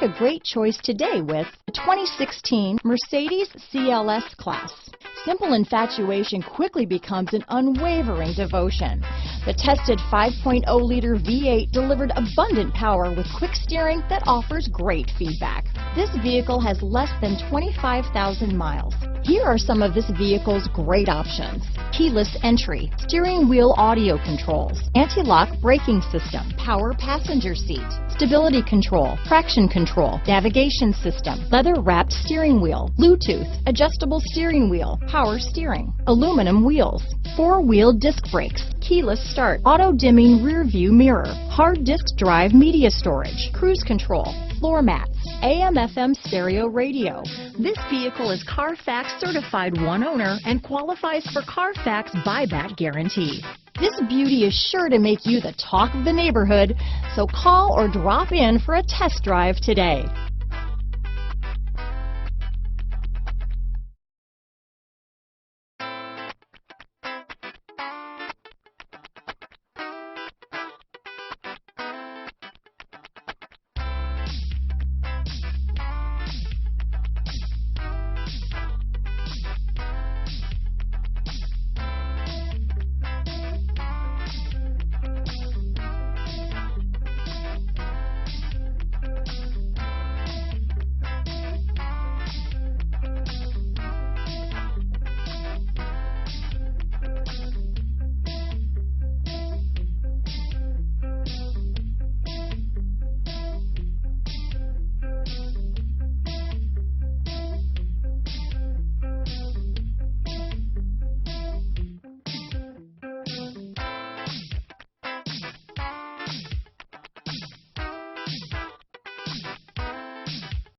a great choice today with the 2016 Mercedes CLS class. Simple infatuation quickly becomes an unwavering devotion. The tested 5.0-liter V8 delivered abundant power with quick steering that offers great feedback. This vehicle has less than 25,000 miles. Here are some of this vehicle's great options: keyless entry, steering wheel audio controls, anti-lock braking system, power passenger seat, stability control, traction control, navigation system, leather-wrapped steering wheel, Bluetooth, adjustable steering wheel, power steering, aluminum wheels, four-wheel disc brakes, keyless start, auto-dimming rear-view mirror, hard disk drive media storage, cruise control, floor mats, AM/FM stereo radio. This vehicle is Carfax certified one owner and qualifies for Carfax buyback guarantee. This beauty is sure to make you the talk of the neighborhood, so call or drop in for a test drive today.